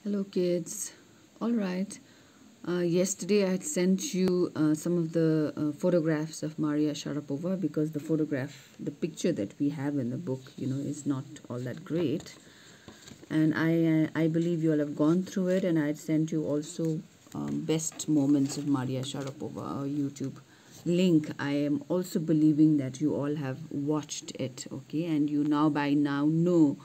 Hello kids. All right. Yesterday I had sent you some of the photographs of Maria Sharapova because the picture that we have in the book, is not all that great. And I believe you all have gone through it, and I had sent you also best moments of Maria Sharapova, our YouTube link. I am also believing that you all have watched it, okay, and you by now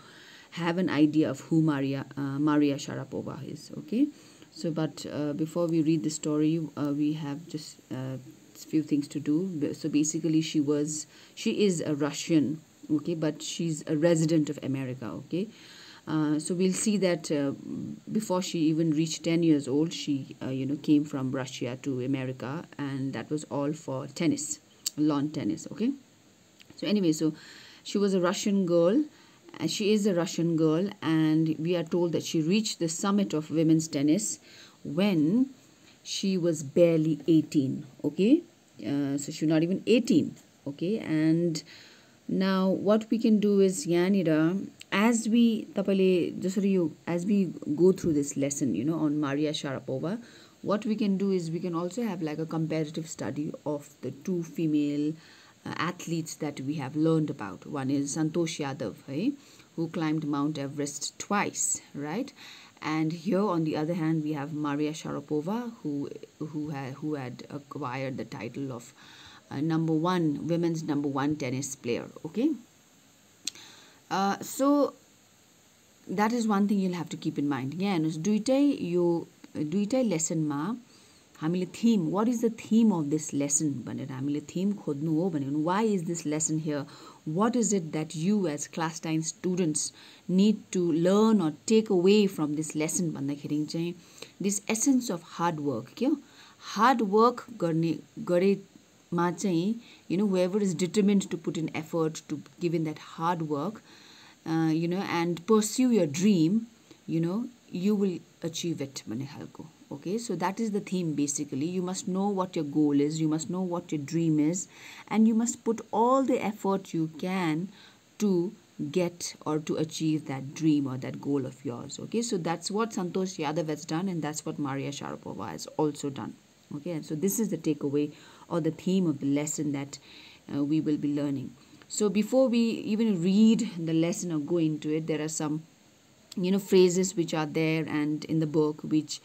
have an idea of who Maria Sharapova is, okay. So, but before we read the story, we have just few things to do. So basically, she is a Russian, okay, but she's a resident of America, okay. So we'll see that before she even reached 10 years old, she came from Russia to America, and that was all for tennis, lawn tennis, okay. So anyway, so she was a Russian girl. She is a Russian girl, and we are told that she reached the summit of women's tennis when she was barely 18. Okay, so she's not even 18. Okay, and now what we can do is Yanira, as we go through this lesson, on Maria Sharapova, what we can do is we can also have like a comparative study of the two female athletes that we have learned about. One is Santosh Yadav, who climbed Mount Everest twice, right? And here, on the other hand, we have Maria Sharapova, who had acquired the title of women's number one tennis player. Okay, so that is one thing you'll have to keep in mind. Yeah, दुईटै लेसनमा हामीले theme, what is the theme of this lesson भनेर हामीले theme खोज्नु हो भने why is this lesson here, what is it that you as class 10 students need to learn or take away from this lesson भन्दाखेरि चाहिँ this essence of hard work, के hard work गरेमा चाहिँ whoever is determined to put in effort to give in that hard work, and pursue your dream, you will achieve it भन्ने खालको. Okay, so that is the theme basically. You must know what your goal is, you must know what your dream is, and you must put all the effort you can to get or to achieve that dream or that goal of yours. Okay, so that's what Santosh Yadav has done, and that's what Maria Sharapova has also done. Okay, and so this is the takeaway or the theme of the lesson that we will be learning. So before we even read the lesson or go into it, there are some phrases which are there and in the book which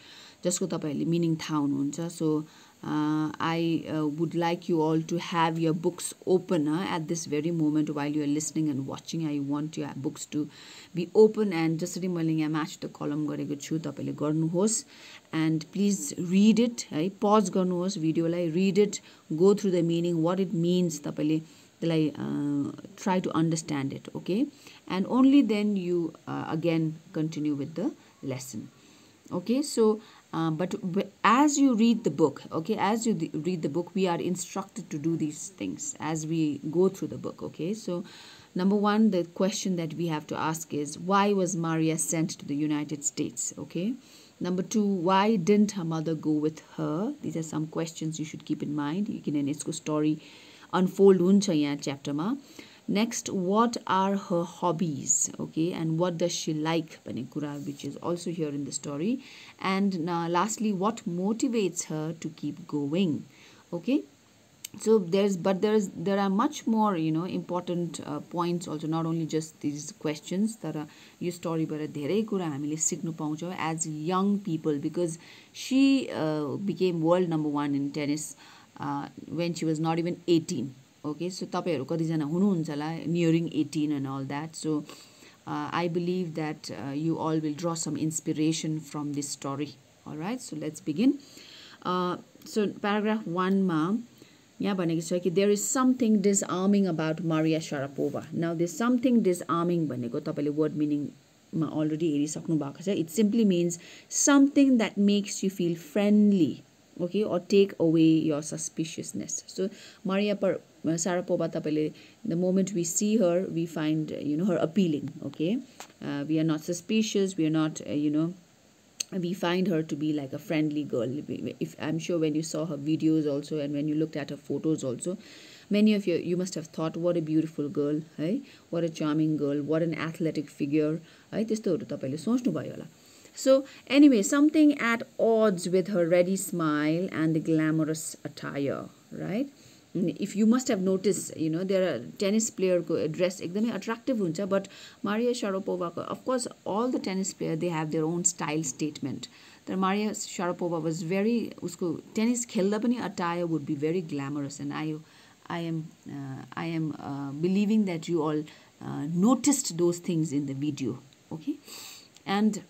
जसको तपाईहरुले meaning थाहा हुनुहुन्छ. So I would like you all to have your books open at this very moment while you are listening and watching. I want your books to be open, and जसरी मैले यहाँ match the column गरेको छु तपाईले गर्नुहोस्, and please read it, है, pause गर्नुहोस् भिडियोलाई, read it, go through the meaning, what it means, तपाईले त्यसलाई try to understand it, okay, and only then you again continue with the lesson. Okay, so but as you read the book, okay, as you read the book, we are instructed to do these things as we go through the book. Okay, so number one, the question that we have to ask is, why was Maria sent to the United States? Okay, number two, why didn't her mother go with her? These are some questions you should keep in mind. You can यसको story unfold हुन्छ यहाँ chapter मा. Next, what are her hobbies? Okay, and what does she like? Which is also here in the story. And now, lastly, what motivates her to keep going? Okay, so there are much more important points also, not only just these questions. That are यो storyबाट धेरै कुरा हामीले सिक्नु पाउँछौँ as young people, because she became world number one in tennis when she was not even 18. Okay, so तपाईहरु कतिजना हुनुहुन्छ होला nearing 18 and all that. So I believe that you all will draw some inspiration from this story. All right, so let's begin. So paragraph 1 मा यहाँ भनेको छ कि there is something disarming about Maria Sharapova. Now this something disarming भनेको तपाईले word meaning मा already हेरिसक्नु भएको छ. It simply means something that makes you feel friendly, okay, or take away your suspiciousness. So Maria Sharapova, the moment we see her, we find her appealing. Okay, we are not suspicious, we are not we find her to be like a friendly girl. If I'm sure when you saw her videos also, and when you looked at her photos also, many of you must have thought, what a beautiful girl, hey, what a charming girl, what an athletic figure, है, त्यस्तोहरु तपाईले सोच्नु भयो होला. So anyway, something at odds with her ready smile and the glamorous attire, right? If you must have noticed, you know, there are tennis player ko dress ekdamai attractive huncha, but Maria Sharapova ko, of course, all the tennis player they have their own style statement. The Maria Sharapova was very usko tennis khelda pani attire would be very glamorous, and I am believing that you all noticed those things in the video, okay? And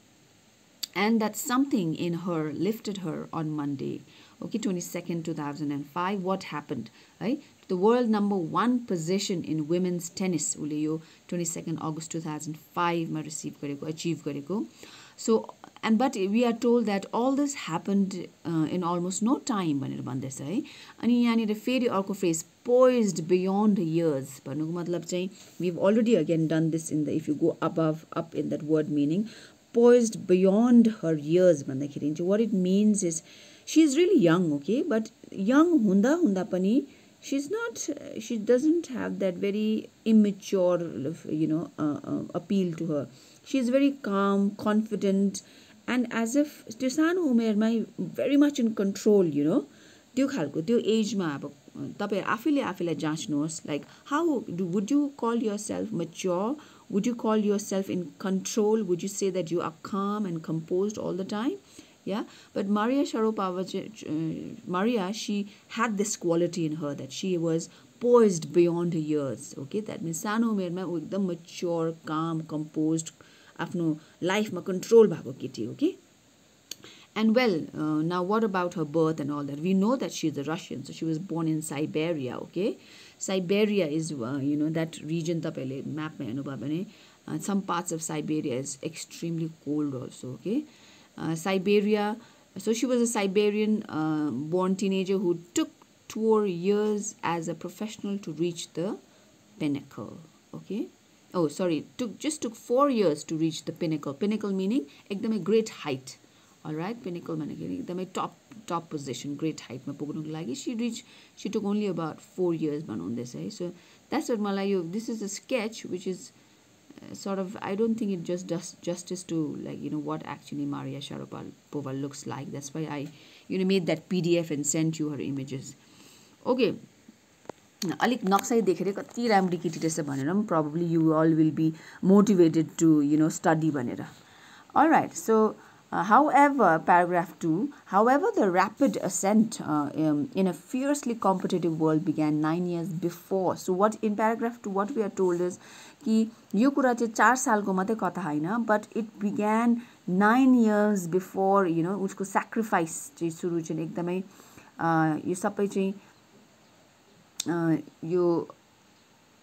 that something in her lifted her on Monday, okay, 22nd 2005. What happened, right? The world number 1 position in women's tennis उले यो 22nd August 2005 मा receive गरेको, achieve गरेको. So and but we are told that all this happened in almost no time भनेर भन्दैछ है. अनि यहाँनिर फेरि अर्को phrase poised beyond years भन्नुको मतलब चाहिँ we've already again done this in the, if you go up in that word meaning, poised beyond her years भन्दाखेरि चाहिँ what it means is she is really young, okay, but young hunda pani she doesn't have that very immature, you know, appeal to her. She is very calm, confident, and as if त्यो सानो उमेरमा very much in control, you know, त्यो खालको त्यो एजमा अब तपाईहरु आफैले आफैलाई जाँच्नुहोस्, like would you call yourself mature? Would you call yourself in control? Would you say that you are calm and composed all the time? Yeah, but Maria Sharapova, Maria, she had this quality in her that she was poised beyond her years. Okay, that means सानो उमेरमा उ एकदम mature, calm, composed, आफ्नो लाइफमा control भएको केटी, okay? And well, now what about her birth and all that? We know that she is a Russian, so she was born in Siberia, okay? Siberia is, you know, that region, tapele map ma हेर्नुभयो भने some parts of Siberia is extremely cold also, okay? Siberia, so she was a Siberian born teenager who took 4 years as a professional to reach the pinnacle, okay? Oh, sorry, took 4 years to reach the pinnacle. Pinnacle meaning ekdamai great height. All right, pinnacle meaning ekdamai top position, great height ma पुग्नुको लागि she took only about 4 years बनाउँदैछ है. So that's what मलाई this is a sketch which is sort of, I don't think it just does justice to, like, you know, what actually Maria Sharapova looks like. That's why I, you know, made that PDF and sent you her images. Okay, अलिक नक्सै देखेर कति राम्री केटी रहेछ भनेर probably you all will be motivated to, you know, study भनेर. All right, so however, paragraph 2, however, the rapid ascent in a fiercely competitive world began 9 years before. So what in paragraph 2 what we are told is कि यो कुरा चाहिँ 4 सालको मात्रै कथा हैन, but it began 9 years before, you know, उसको sacrifice चाहिँ सुरु चाहिँ एकदमै यो सबै चाहिँ यो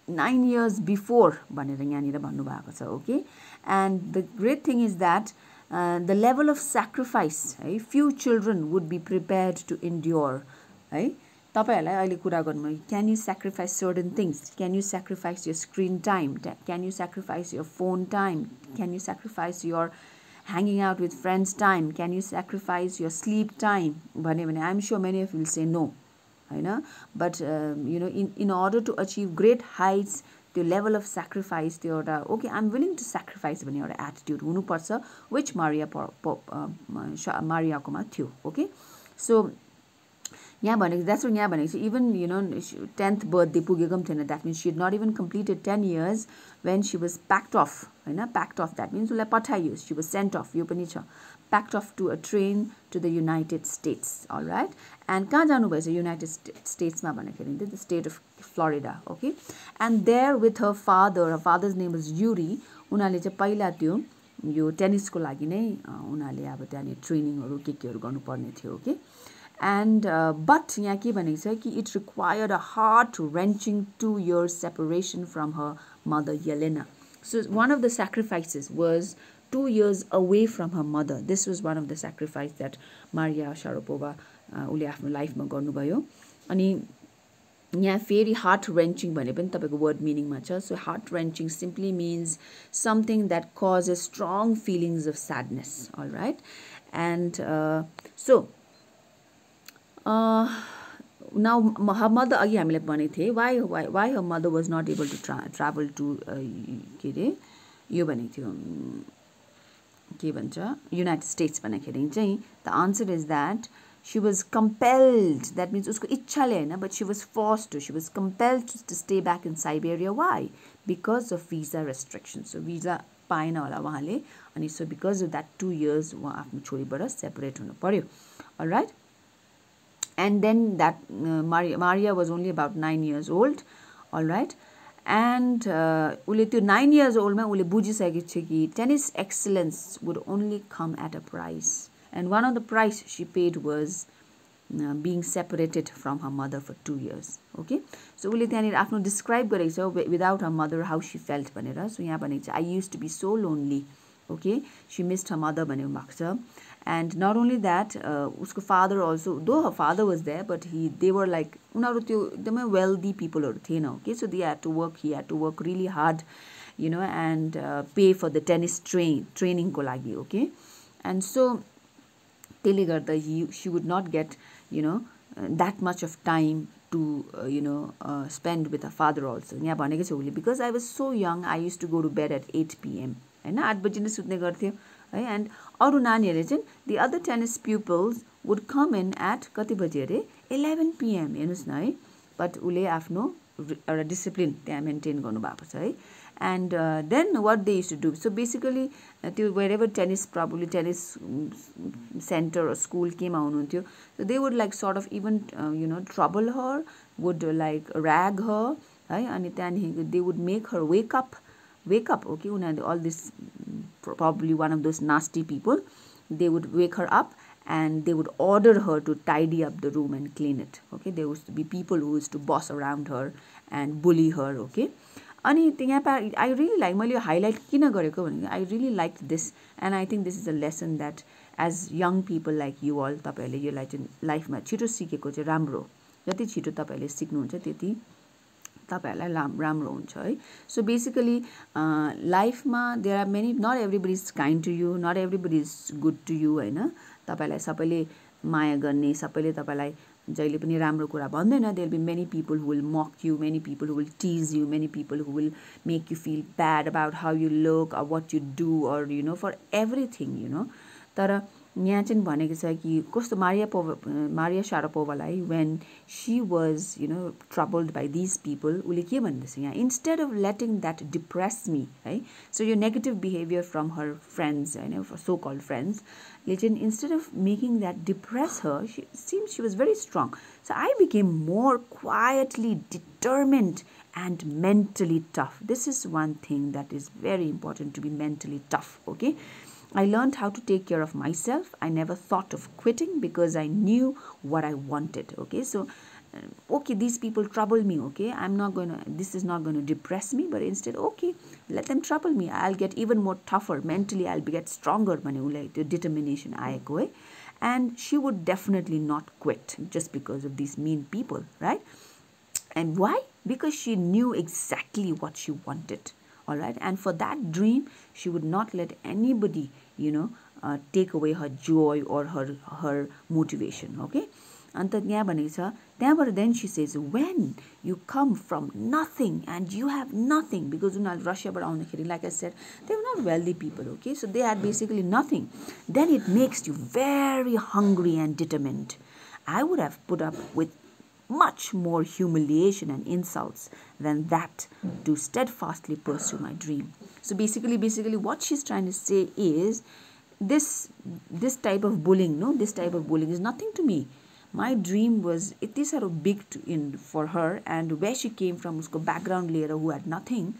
9 years before भनेर यहाँनिर भन्नु भएको छ, okay? And the great thing is that the level of sacrifice, right, few children would be prepared to endure, right? तपाईहरुलाई अहिले कुरा गर्नु, can you sacrifice certain things? Can you sacrifice your screen time? Can you sacrifice your phone time? Can you sacrifice your hanging out with friends time? Can you sacrifice your sleep time? भने I'm sure many of you will say no, हैन? But you know, in order to achieve great heights, the level of sacrifice, the order, okay, I'm willing to sacrifice भन्ने एउटा attitude हुनुपर्छ, which Maria कोमा थियो, okay? So यहाँ भनेको, that's what यहाँ भनेको, even, you know, 10th birthday पुगेको पनि थिएन. That means she had not even completed 10 years when she was packed off, हैन? Packed off, that means उसलाई पठाइयो, she was sent off, यो पनि छ, packed off to a train to the United States, all right? And कहाँ जानु भएछ United States मा भन्दाखेरि, the state of Florida, okay? And there with her father's name was Yuri, उनीहरूले चाहिँ पहिला त्यो यो टेनिसको लागि नै उनीहरूले अब त्यहाँ ट्रेनिङहरु केहरु गर्नुपर्ने थियो, okay? And but यहाँ के भनेको छ कि it required a heart-wrenching 2-year separation from her mother Yelena. So one of the sacrifices was 2 years away from her mother. This was one of the sacrifice that Maria Sharapova उले आफ्नो लाइफमा गर्नुभयो. अनि यहाँ फेरि heart-wrenching भने पनि तपाईको word meaning मा छ. So heart-wrenching simply means something that causes strong feelings of sadness, all right? And so now her mother, अघि हामीले भनेको थिए, why her mother was not able to travel to के रे यो भनेको थियो, के भन्छ युनाइटेड स्टेट्स भन्दाखेरि चाहिँ the answer is that she was compelled, that means usko इच्छाले हैन, but she was forced to, she was compelled to stay back in Siberia. Why? Because of visa restrictions. So visa पाएन होला उहाँले, अनि so because of that 2 years उहाँ आफ्नो छोरीबाट separate हुनु पर्यो. All right, and then that Maria was only about 9 years old. All right, and उले त्यो 9 years old मा उले बुझिसकेको थियो कि tennis excellence would only come at a price. And one of the price she paid was being separated from her mother for 2 years. Okay, so उले त्यहाँनिर आफ्नो describe गरेको छ without her mother how she felt भनेर. So यहाँ भनेको छ I used to be so lonely. Okay, she missed her mother भन्ने भएको छ. And not only that, उसको father also, though her father was there, but they were like उनीहरू त्यो एकदमै wealthy people हरू थिएन. Okay, so he had to work really hard, you know, and pay for the tennis training को लागि. Okay, and so त्यसले गर्दा she would not get, you know, that much of time to you know spend with her father also. यहाँ भनेको छ उले because I was so young I used to go to bed at 8 p.m. हैन 8 बजे नै सुत्ने गर्थ्यो है. And अरु नानीहरुले चाहिँ the other tennis pupils would come in at कति बजे अरे 11 p.m. हेर्नुस् न है. but उले आफ्नो एउटा डिसिप्लिन त्यहाँ मेन्टेन गर्नु भएको छ है. And then what they used to do, so basically wherever tennis center or school came out, so they would like sort of even you know trouble her, would like rag her, right? And then they would make her wake up. Okay, all this, probably one of those nasty people, they would wake her up and they would order her to tidy up the room and clean it. Okay, there used to be people who used to boss around her and bully her. Okay, अनि त्यहाँ I really like, मैले highlight किन गरेको भने I really liked this, and I think this is a lesson that as young people like you all, तपाईहरुले यो चाहिँ लाइफमा छिटो सिकेको चाहिँ राम्रो, जति छिटो तपाईहरुले सिक्नुहुन्छ त्यति तपाईहरुलाई राम्रो हुन्छ है. So basically लाइफमा there are many, not everybody is kind to you, not everybody is good to you हैन. तपाईलाई सबैले माया गर्ने, सबैले तपाईलाई जहिले पनि राम्रो कुरा भन्दैन. There will be many people who will mock you, many people who will tease you, many people who will make you feel bad about how you look or what you do, or you know, for everything, you know. तर यहाँ चाहिँ भनेको छ कि कस्तो Maria Sharapova, when she was, you know, troubled by these people, उले के भन्दैछ यहाँ, instead of letting that depress me, right? So your negative behavior from her friends, you know, for so-called friends, instead of making that depress her, she was very strong. So I became more quietly determined and mentally tough. This is one thing that is very important, to be mentally tough. Okay, I learned how to take care of myself. I never thought of quitting because I knew what I wanted. Okay, so okay, these people trouble me. Okay, this is not going to depress me, but instead, okay, let them trouble me. I'll get even more tougher mentally. I'll get stronger. The determination आएको है. And she would definitely not quit just because of these mean people, right? And why? Because she knew exactly what she wanted. All right, and for that dream, she would not let anybody, you know, take away her joy or her motivation. Okay, and then she says, when you come from nothing and you have nothing, because Russia, like I said, they were not wealthy people. Okay, so they had basically nothing. Then it makes you very hungry and determined. I would have put up with much more humiliation and insults than that to steadfastly pursue my dream. So basically what she's trying to say is this type of bullying, this type of bullying is nothing to me. My dream was, it is sort of big for her, and where she came from, usko background layer who had nothing,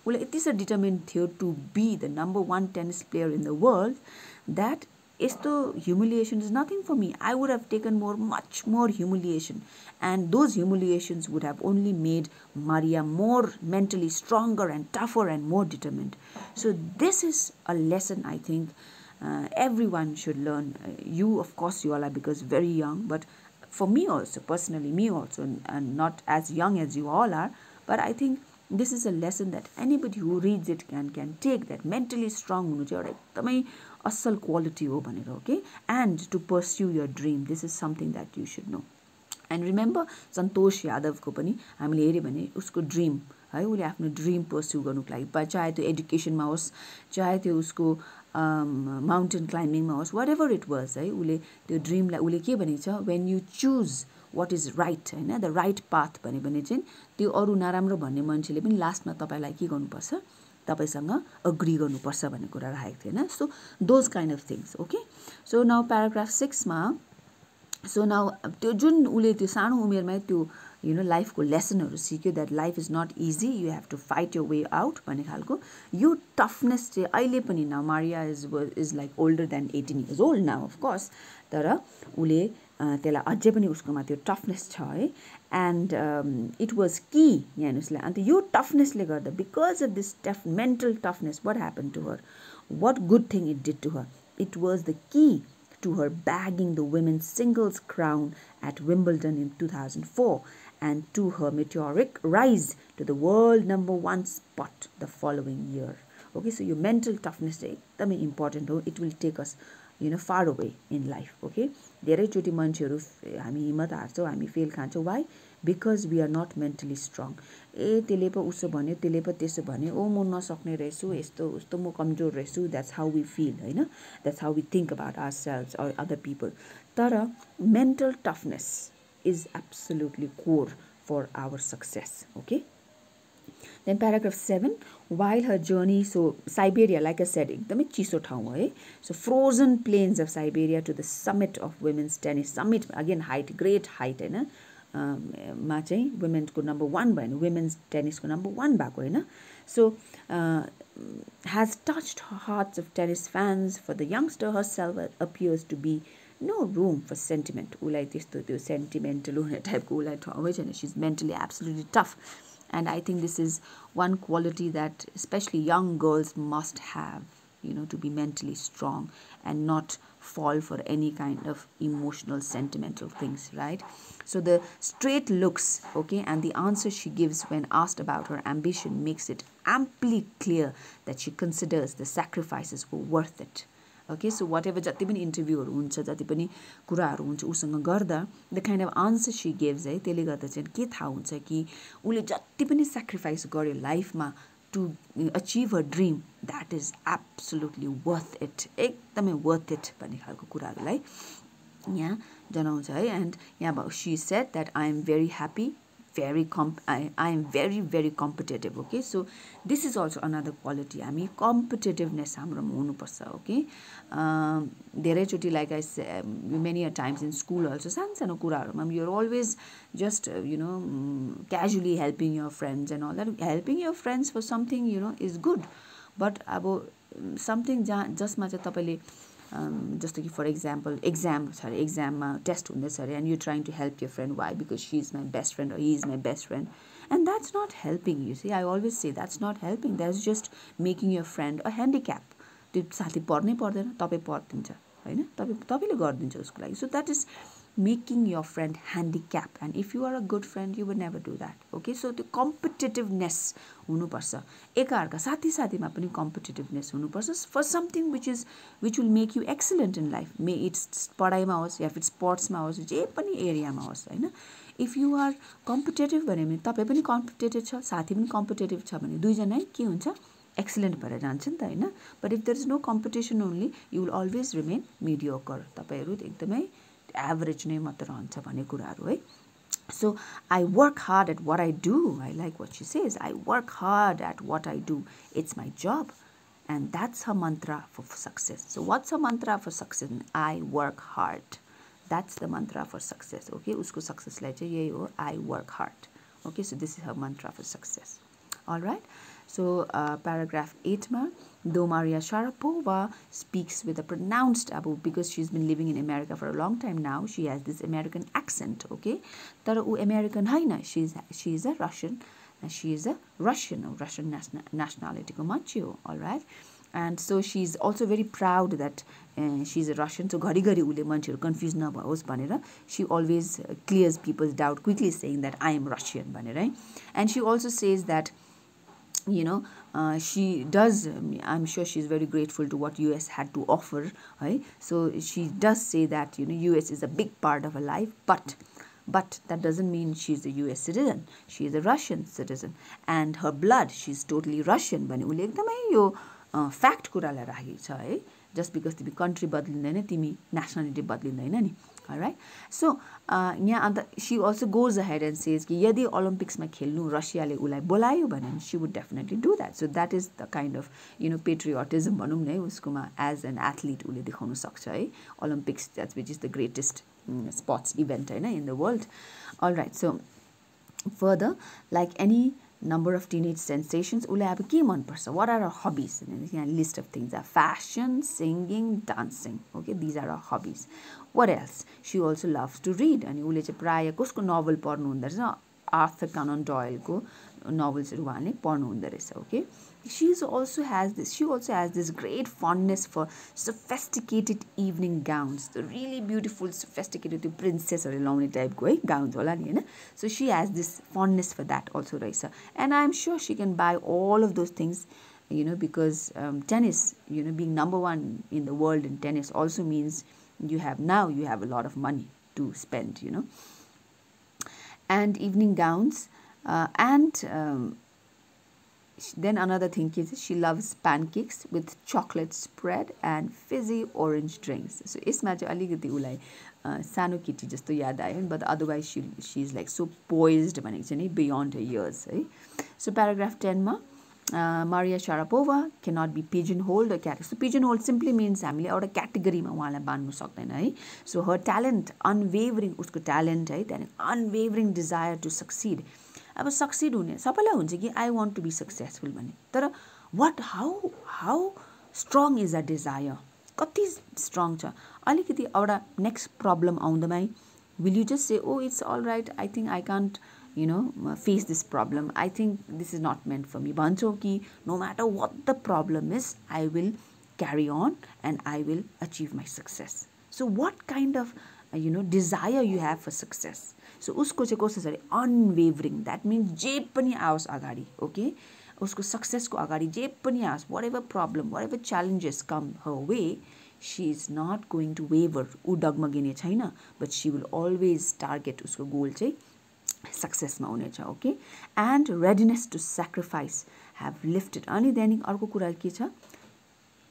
well, it is a determined to be the #1 tennis player in the world, that humiliation is nothing for me. I would have taken much more humiliation, and those humiliations would have only made Maria more mentally stronger and tougher and more determined. So this is a lesson I think everyone should learn. You, of course, you all are, because very young, but for me also, personally, and not as young as you all are, but I think this is a lesson that anybody who reads it can take, that mentally strong हुनु चाहिँ एउटा एकदमै असल quality हो भनेर. Okay, and to pursue your dream, this is something that you should know. And remember, सन्तोष यादवको पनि हामीले हेर्यो भने उसको ड्रिम है, उसले आफ्नो ड्रिम पर्स्यु गर्नुको लागि, चाहे त्यो एजुकेसनमा होस्, चाहे त्यो उसको माउन्टेन क्लाइम्बिङमा होस्, वाट एभर इट वाज है, उसले त्यो ड्रिमलाई उसले के भनेको छ, when you choose what is right होइन, द राइट पाथ भन्यो भने चाहिँ त्यो अरू नराम्रो भन्ने मान्छेले पनि लास्टमा तपाईँलाई के गर्नुपर्छ, तपाईँसँग अग्री गर्नुपर्छ भन्ने कुरा राखेको थियो होइन. So those kind of things. Okay, so now paragraph 6मा, सो नाउ त्यो जुन उसले त्यो सानो उमेरमै त्यो लाइफको लेसनहरू सिक्यो, that life is not easy, you have to fight your way out भन्ने खालको यो टफनेस चाहिँ अहिले पनि now Maria is like older than 18 years old now of course, तर उसले त्यसलाई अझै पनि उसकोमा त्यो टफनेस छ है. एन्ड इट वाज कि यहाँ हेर्नुहोस्, अन्त यो टफनेसले गर्दा because of this mental toughness, what happen to her, what good thing it did to her, it was the key to her bagging the women's singles crown at Wimbledon in 2004 and to her meteoric rise to the world #1 spot the following year. Okay, so your mental toughness is एकदमै important हो. It will take us far away in life. Okay, धेरैचोटि मान्छेहरू हामी हिम्मत हार्छौँ, हामी fail खान्छौँ. Why? Because we are not mentally strong. त्यसले पो उसो भन्यो, त्यसले पो त्यसो भन्यो, म नसक्ने रहेछु, यस्तो उस्तो म कमजोर रहेछु. द्याट्स हाउ वी फिल होइन, that's how we think about ourselves or other people. तर mental toughness is absolutely core for our success. Okay, then paragraph 7, while her journey, so Siberia, like I said, एकदमै चिसो ठाउँ है. So frozen plains of Siberia to the summit of women's tennis, summit again height, great height होइन, मा चाहिँ वुमेन्सको #1 भयो, women's टेनिसको #1 भएको होइन. So has touched hearts of tennis fans. For the youngster herself appears to be no room for sentiment. उसलाई त्यस्तो त्यो sentimental हुने टाइपको उसलाई ठाउँै छैन. She is mentally absolutely tough. And I think this is one quality that especially young girls must have, to be mentally strong and not fall for any kind of emotional, sentimental things, right? So the straight looks, okay, and the answer she gives when asked about her ambition makes it amply clear that she considers the sacrifices were worth it. Okay, so whatever जति पनि इन्टरभ्यूहरू हुन्छ, जति पनि कुराहरू हुन्छ उसँग गर्दा, the kind of answer she gives है, त्यसले गर्दा चाहिँ के थाहा हुन्छ कि उसले जति पनि सेक्रिफाइस गर्यो लाइफमा to achieve a dream, that is absolutely worth it, एकदमै वर्थ इट भन्ने खालको कुराहरूलाई यहाँ जनाउँछ है. एन्ड यहाँ she said that I am very happy, I am very, very competitive. Okay, so this is also another quality. हामी competitiveness हाम्रोमा हुनुपर्छ. Okay, धेरैचोटि like I said many a times in school also, सानो कुराहरूमा you're always just casually helping your friends and all that. Helping your friends for something is good, but अब something जसमा चाहिँ तपाईँले जस्तो कि फर इक्जाम्पल एक्जाम छ अरे, एक्जाममा टेस्ट हुँदैछ अरे, and you trying to help your friend. Why? Because she is my best friend, he is my best friend, and that's not helping. You see, I always say that's not helping. That is just making your friend a handicap. त्यो साथी पढ्नै पर्दैन, तपाईँ पढिदिन्छ होइन, तपाईँले गरिदिन्छ उसको लागि. So that is making your friend handicapped, and if you are a good friend you would never do that. Okay, so the competitiveness हुनुपर्छ. एकाअर्का साथीमा पनि competitiveness हुनुपर्छ for something which will make you excellent in life. May it's पढाइमा होस् या फिर स्पोर्ट्समा होस्, जे पनि एरियामा होस् होइन. इफ यु आर कम्पिटेटिभ भन्यो भने तपाईँ पनि कम्पिटेटिभ छ, साथी पनि कम्पिटेटिभ छ भने दुईजना के हुन्छ, एक्सिलेन्ट भएर जान्छ नि त होइन. But if there is no competition only, you will always remain mediocre. तपाईँहरू एकदमै एभरेज नै मात्र रहन्छ भन्ने कुराहरू है. So I work hard at what I do. I like what she says. I work hard at what I do. It's my job. And that's her mantra for success. So what's her mantra for success? I work hard. That's the mantra for success. Okay, usko success lai chahi yahi ho, I work hard. Okay, so this is her mantra for success. All right. So paragraph 8 ma, though Maria Sharapova speaks with a pronounced because she's been living in America for a long time now, she has this American accent. Okay, tara u American haina, she is a Russian, and she is a Russian nationality ko machi ho. All right, and so she's also very proud that she's a Russian. So घरी ule मान्छेहरु confused नभओस् भनेर she always clears people's doubt quickly, saying that I am Russian भनेर. And she also says that she does, I'm sure she's very grateful to what US had to offer, right? So she does say that US is a big part of her life, but that doesn't mean she's a US citizen. She is a Russian citizen, and her blood, she's totally Russian. भने उले एकदमै यो fact कुरालाई राखेको छ है just because तिमी country बदलिँदैन तिमी नेसनालिटी बदलिँदैन नि राइट सो यहाँ अन्त she also goes ahead and says कि यदि ओलम्पिक्समा खेल्नु रसियाले उसलाई बोलायो भने she would definitely do that so that is the kind of patriotism भनौँ न है उसकोमा एज एन एथलिट उसले देखाउन सक्छ है Olympics that which is the greatest sports event होइन in the world all right so further like any number of teenage sensations उसले अब के मनपर्छ what are our hobbies यहाँ list of things are fashion singing dancing okay these are our hobbies what else she also loves to read अनि उसले चाहिँ प्राय कसको नोभल पढ्नु हुँदो रहेछ आर्थर कनन डोयलको नोभल्सहरू उहाँले पढ्नु हुँदो रहेछ okay she also has this great fondness for sophisticated evening gowns the really beautiful sophisticated princessहरू लाउने टाइपको है गाउन्स होला नि हैन so she has this fondness for that also रहेछ and I'm sure she can buy all of those things because tennis being number 1 in the world in tennis also means you have a lot of money to spend and evening gowns and then another thing is she loves pancakes with chocolate spread and fizzy orange drinks so यसमा चाहिँ अलिकति उलाई सानो केटी जस्तो याद आयो but otherwise she is like so poised भनेको चाहिँ नि beyond her years है so paragraph 10 मा Maria Sharapova cannot be pigeonholed or category so pigeonholed simply means हामीले एउटा क्याटेगोरीमा उहाँलाई बान्नु सक्दैन है so her talent unwavering उसको talent है त्यहाँदेखि unwavering desire to succeed अब सक्सिड हुने सबैलाई हुन्छ कि I want to be successful भन्ने तर how strong is a desire कति स्ट्रङ छ अलिकति एउटा नेक्स्ट प्रब्लम आउँदामै will you just say oh it's all right I think I can't face this problem I think this is not meant for me भन्छौ कि no matter what the problem is I will carry on and I will achieve my success so what kind of desire you have for success so उसको चाहिँ कस्तो छ अरे unwavering that means जे पनि आओस् अगाडि ओके उसको सक्सेसको अगाडि जे पनि आओस् whatever problem whatever challenges come her way she is not going to waver ऊ डगमगिने छैन but she will always target उसको गोल चाहिँ सक्सेसमा हुनेछ okay and readiness to sacrifice have lifted अनि दैनिक अर्को कुरा के छ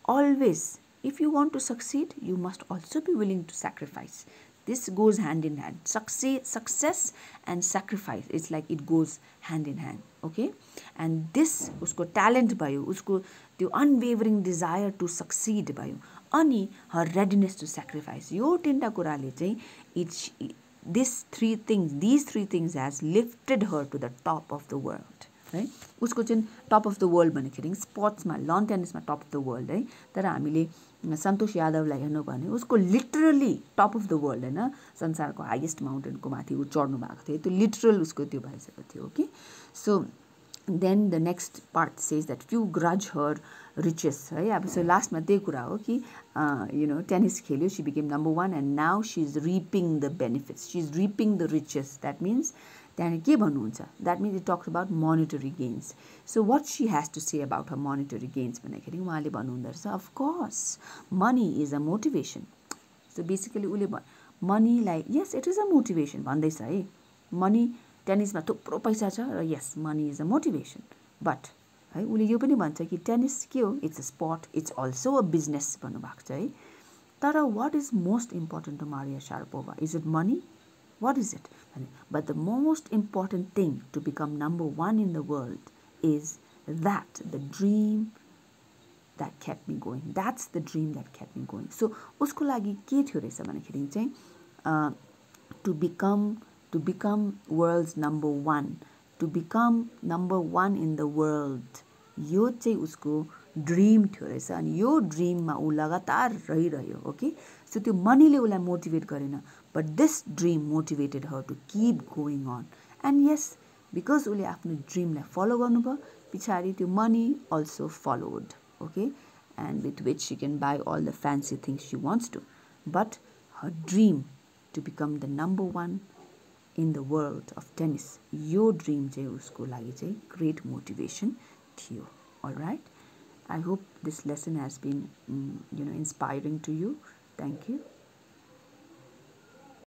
always if you want to succeed you must also be willing to sacrifice this goes hand in hand success and sacrifice it's like it goes hand in hand okay and this usko talent bhayo usko त्यो unwavering desire to succeed bhayo ani her readiness to sacrifice यो तीनटा कुराले चाहिँ these three things has lifted her to the top of the world है उसको चाहिँ top of the world भन्दाखेरि स्पोर्ट्समा लन टेनिसमा टप अफ द वर्ल्ड है तर हामीले सन्तोष यादवलाई हेर्नु भने उसको literally top of the world हैन संसारको हाईएस्ट माउन्टेनको माथि उ चढ्नु भएको थियो त्यो लिटरल उसको त्यो भइसकेको थियो okay so then the next part says that few grudge her riches है अब सो लास्टमा त्यही कुरा हो कि टेनिस खेल्यो she became number 1 and now she is reaping the benefits she is reaping the riches that means त्यहाँदेखि के भन्नुहुन्छ that means it talks about monetary gains so what she has to say about her monetary gains भन्दाखेरि उहाँले भन्नुहुँदो रहेछ of course money is a motivation so basically उसले मनीलाई yes it is a motivation भन्दैछ है मनी टेनिसमा थुप्रो पैसा छ र yes money is a motivation but है उसले यो पनि भन्छ कि टेनिस के हो it's a sport it's also a business भन्नुभएको छ है तर what is most important to Maria Sharapova is it money what is it but the most important thing to become number 1 in the world is that the dream that kept me going that's the dream that kept me going so usko lagi ke थियो रहेछ भन्दाखेरि चाहिँ to become world's number 1 to become number 1 in the world यो चाहिँ उसको dream थियो रहेछ अनि यो ड्रीममा ऊ लगातार रहिरह्यो ओके सो त्यो मनीले उसलाई मोटिभेट गरेन but this dream motivated her to keep going on and yes because उसले आफ्नो ड्रिमलाई फलो गर्नुभयो पछाडि त्यो money also followed okay and with which she can buy all the fancy things she wants to but her dream to become the number 1 in the world of tennis यो ड्रिम चाहिँ उसको लागि चाहिँ ग्रेट मोटिभेसन थियो alright I hope this lesson has been inspiring to you thank you